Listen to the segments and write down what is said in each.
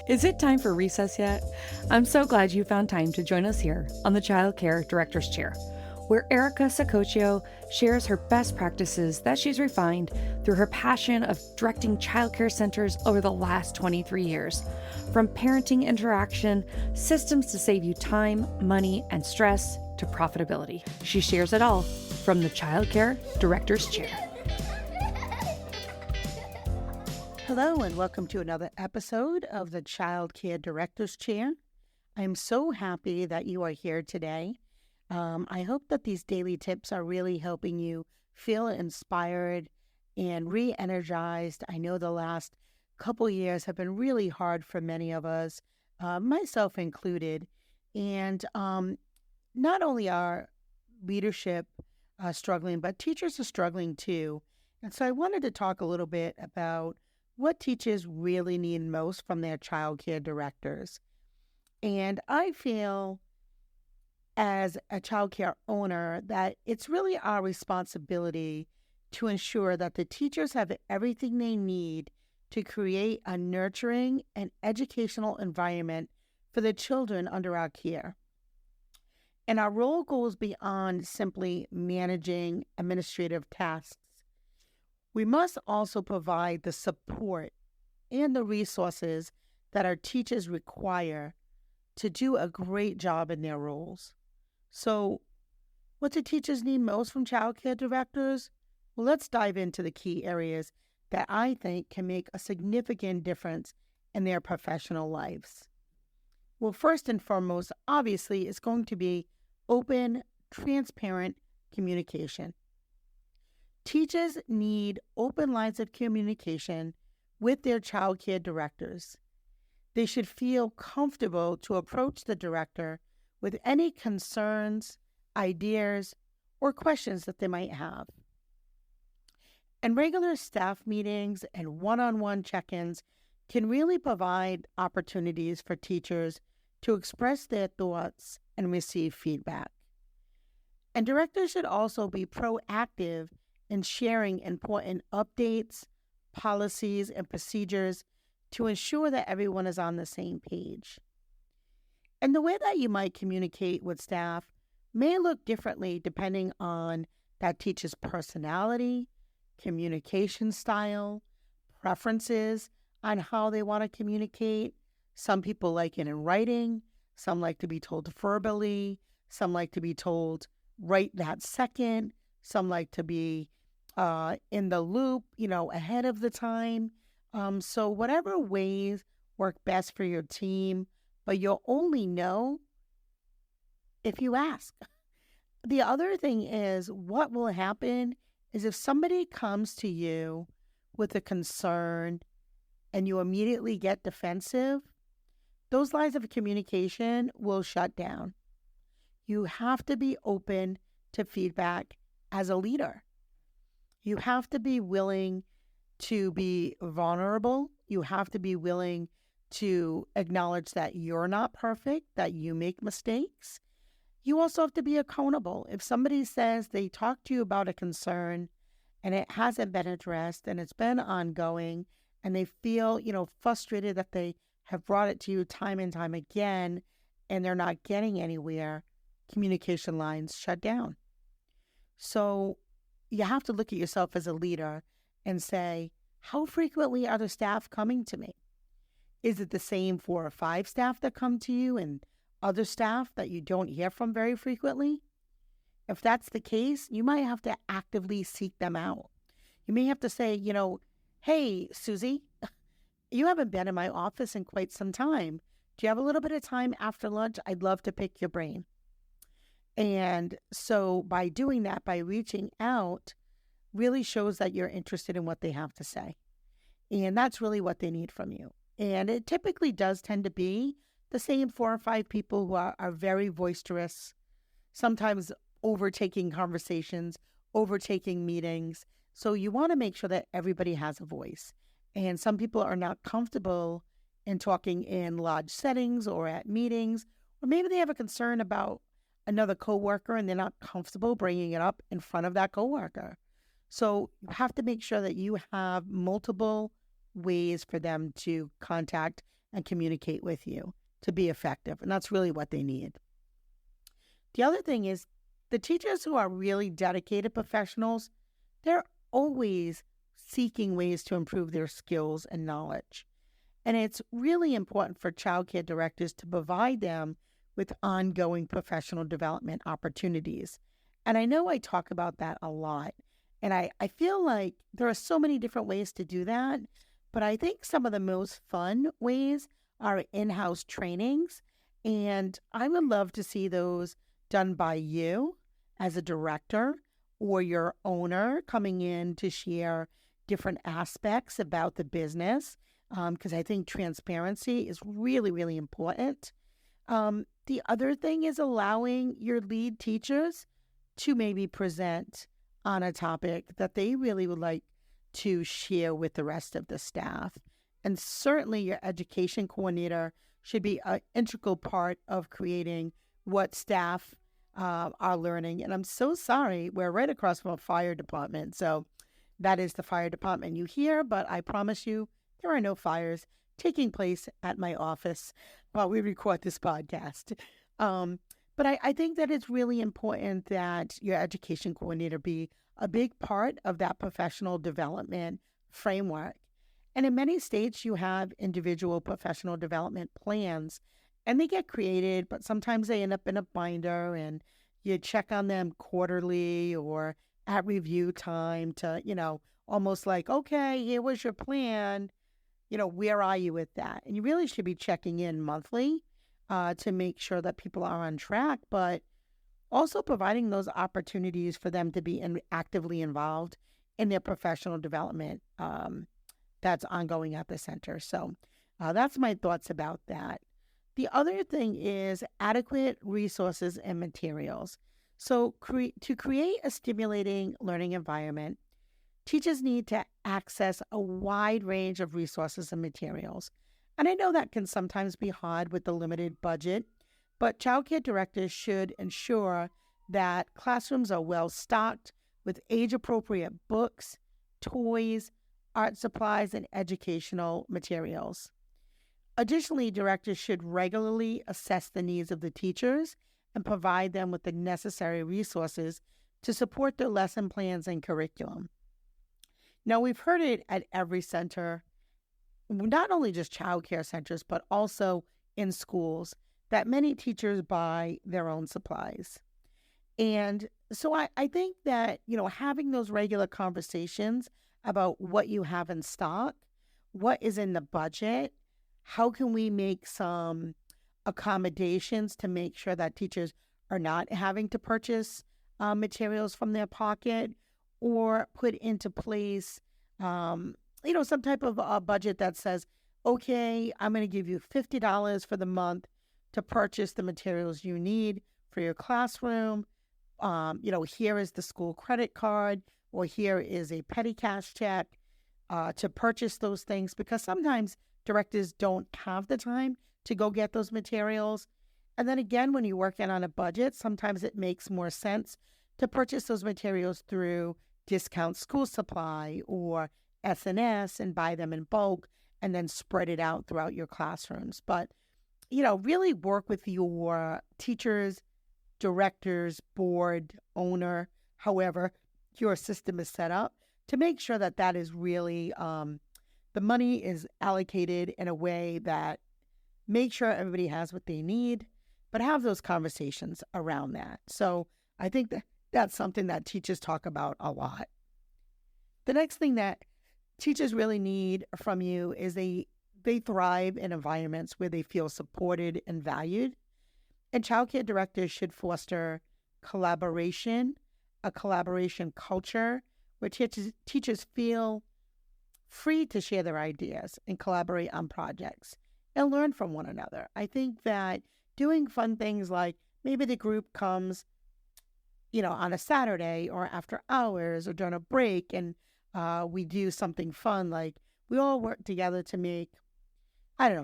Is it time for recess yet? I'm so glad you found time to join us here on the Child Care Director's Chair, where Erica Sacoccio shares her best practices that she's refined through her passion of directing childcare centers over the last 23 years. From parenting interaction, systems to save you time, money, and stress, to profitability. She shares it all from the Child Care Director's Chair. Hello, and welcome to another episode of the Child Care Director's Chair. I'm so happy that you are here today. I hope that these daily tips are really helping you feel inspired and re-energized. I know the last couple years have been really hard for many of us, myself included. And not only are leadership struggling, but teachers are struggling too. And so I wanted to talk a little bit about what teachers really need most from their child care directors. And I feel as a child care owner that it's really our responsibility to ensure that the teachers have everything they need to create a nurturing and educational environment for the children under our care. And our role goes beyond simply managing administrative tasks. We must also provide the support and the resources that our teachers require to do a great job in their roles. So, what do teachers need most from child care directors? Well, let's dive into the key areas that I think can make a significant difference in their professional lives. Well, first and foremost, obviously, it's going to be open, transparent communication. Teachers need open lines of communication with their child care directors. They should feel comfortable to approach the director with any concerns, ideas, or questions that they might have. And regular staff meetings and one-on-one check-ins can really provide opportunities for teachers to express their thoughts and receive feedback. And directors should also be proactive in sharing important updates, policies, and procedures to ensure that everyone is on the same page. And the way that you might communicate with staff may look differently depending on that teacher's personality, communication style, preferences on how they want to communicate. Some people like it in writing, some like to be told verbally, some like to be told right that second, some like to be in the loop, ahead of the time. So whatever ways work best for your team, but you'll only know if you ask. The other thing is, what will happen is if somebody comes to you with a concern and you immediately get defensive, those lines of communication will shut down. You have to be open to feedback as a leader. You have to be willing to be vulnerable. You have to be willing to acknowledge that you're not perfect, that you make mistakes. You also have to be accountable. If somebody says they talk to you about a concern and it hasn't been addressed and it's been ongoing and they feel, frustrated that they have brought it to you time and time again and they're not getting anywhere, communication lines shut down. So you have to look at yourself as a leader and say, how frequently are the staff coming to me? Is it the same 4 or 5 staff that come to you and other staff that you don't hear from very frequently? If that's the case, you might have to actively seek them out. You may have to say, hey, Susie, you haven't been in my office in quite some time. Do you have a little bit of time after lunch? I'd love to pick your brain. And so by doing that, by reaching out, really shows that you're interested in what they have to say. And that's really what they need from you. And it typically does tend to be the same 4 or 5 people who are very boisterous, sometimes overtaking conversations, overtaking meetings. So you want to make sure that everybody has a voice. And some people are not comfortable in talking in large settings or at meetings, or maybe they have a concern about another coworker and they're not comfortable bringing it up in front of that coworker. So you have to make sure that you have multiple ways for them to contact and communicate with you to be effective. And that's really what they need. The other thing is the teachers who are really dedicated professionals, they're always seeking ways to improve their skills and knowledge. And it's really important for childcare directors to provide them with ongoing professional development opportunities. And I know I talk about that a lot. And I feel like there are so many different ways to do that. But I think some of the most fun ways are in-house trainings. And I would love to see those done by you as a director or your owner coming in to share different aspects about the business, because I think transparency is really, really important. The other thing is allowing your lead teachers to maybe present on a topic that they really would like to share with the rest of the staff. And certainly your education coordinator should be an integral part of creating what staff are learning. And I'm so sorry, we're right across from a fire department. So that is the fire department you hear, but I promise you there are no fires taking place at my office while we record this podcast. But I think that it's really important that your education coordinator be a big part of that professional development framework. And in many states, you have individual professional development plans, and they get created, but sometimes they end up in a binder, and you check on them quarterly or at review time to, almost like, okay, here was your plan. Where are you with that? And you really should be checking in monthly to make sure that people are on track, but also providing those opportunities for them to be actively involved in their professional development that's ongoing at the center. So that's my thoughts about that. The other thing is adequate resources and materials. So to create a stimulating learning environment, teachers need to access a wide range of resources and materials. And I know that can sometimes be hard with the limited budget, but childcare directors should ensure that classrooms are well stocked with age-appropriate books, toys, art supplies, and educational materials. Additionally, directors should regularly assess the needs of the teachers and provide them with the necessary resources to support their lesson plans and curriculum. Now, we've heard it at every center, not only just childcare centers, but also in schools, that many teachers buy their own supplies. And so I think that, having those regular conversations about what you have in stock, what is in the budget, how can we make some accommodations to make sure that teachers are not having to purchase materials from their pocket, or put into place, some type of a budget that says, okay, I'm going to give you $50 for the month to purchase the materials you need for your classroom. Here is the school credit card, or here is a petty cash check to purchase those things, because sometimes directors don't have the time to go get those materials. And then again, when you're working on a budget, sometimes it makes more sense to purchase those materials through discount school supply or S&S and buy them in bulk and then spread it out throughout your classrooms. But, really work with your teachers, directors, board, owner, however your system is set up, to make sure that that is really, the money is allocated in a way that makes sure everybody has what they need, but have those conversations around that. So I think that's something that teachers talk about a lot. The next thing that teachers really need from you is they thrive in environments where they feel supported and valued. And childcare directors should foster collaboration, a collaboration culture where teachers feel free to share their ideas and collaborate on projects and learn from one another. I think that doing fun things like maybe the group comes, on a Saturday or after hours or during a break, and we do something fun, like we all work together to make,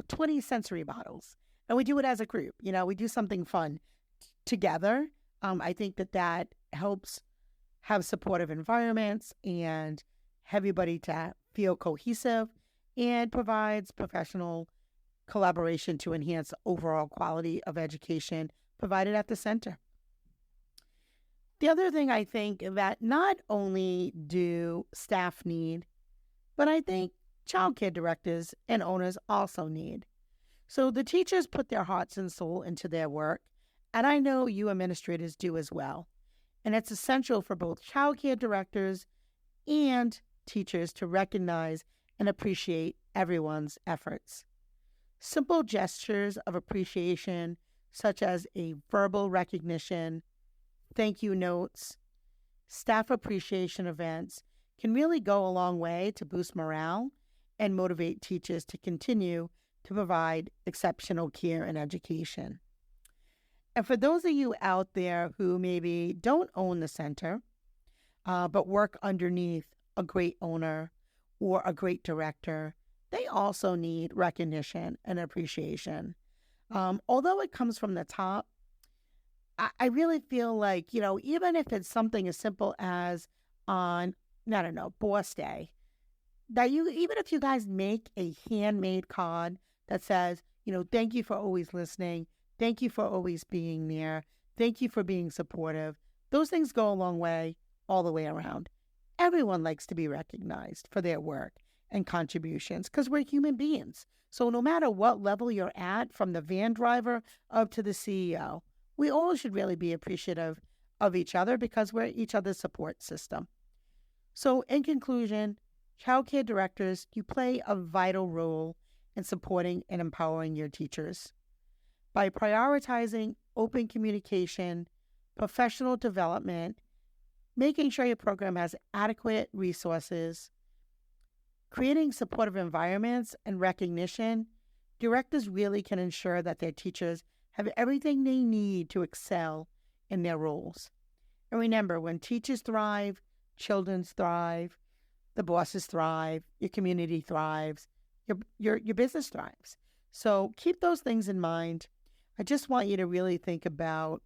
20 sensory bottles. And we do it as a group. We do something fun together. I think that helps have supportive environments and everybody to feel cohesive and provides professional collaboration to enhance overall quality of education provided at the center. The other thing I think that not only do staff need, but I think childcare directors and owners also need. So the teachers put their hearts and soul into their work, and I know you administrators do as well. And it's essential for both childcare directors and teachers to recognize and appreciate everyone's efforts. Simple gestures of appreciation, such as a verbal recognition, thank you notes, staff appreciation events, can really go a long way to boost morale and motivate teachers to continue to provide exceptional care and education. And for those of you out there who maybe don't own the center, but work underneath a great owner or a great director, they also need recognition and appreciation. Although it comes from the top, I really feel like, even if it's something as simple as on, I don't know, Boss Day, that even if you guys make a handmade card that says, thank you for always listening, thank you for always being there, thank you for being supportive, those things go a long way all the way around. Everyone likes to be recognized for their work and contributions because we're human beings. So no matter what level you're at, from the van driver up to the CEO, we all should really be appreciative of each other because we're each other's support system. So in conclusion, childcare directors, you play a vital role in supporting and empowering your teachers. By prioritizing open communication, professional development, making sure your program has adequate resources, creating supportive environments and recognition, directors really can ensure that their teachers have everything they need to excel in their roles. And remember, when teachers thrive, children thrive, the bosses thrive, your community thrives, your business thrives. So keep those things in mind. I just want you to really think about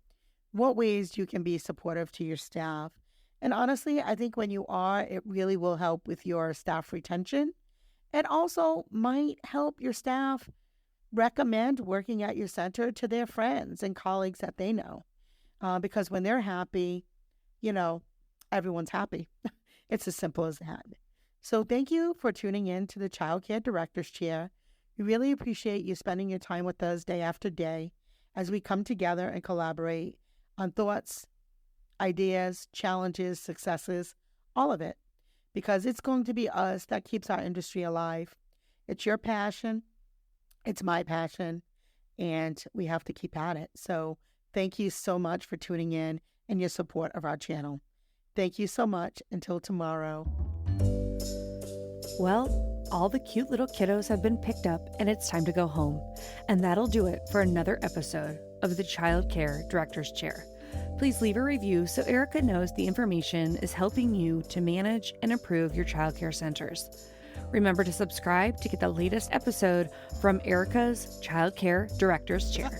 what ways you can be supportive to your staff. And honestly, I think when you are, it really will help with your staff retention. It also might help your staff recommend working at your center to their friends and colleagues that they know. Because when they're happy, everyone's happy. It's as simple as that. So thank you for tuning in to the Child Care Director's Chair. We really appreciate you spending your time with us day after day as we come together and collaborate on thoughts, ideas, challenges, successes, all of it. Because it's going to be us that keeps our industry alive. It's your passion. It's my passion. And we have to keep at it. So thank you so much for tuning in and your support of our channel. Thank you so much. Until tomorrow. Well, all the cute little kiddos have been picked up and it's time to go home. And that'll do it for another episode of the Child Care Director's Chair. Please leave a review so Erica knows the information is helping you to manage and improve your childcare centers. Remember to subscribe to get the latest episode from Erica's Child Care Director's Chair.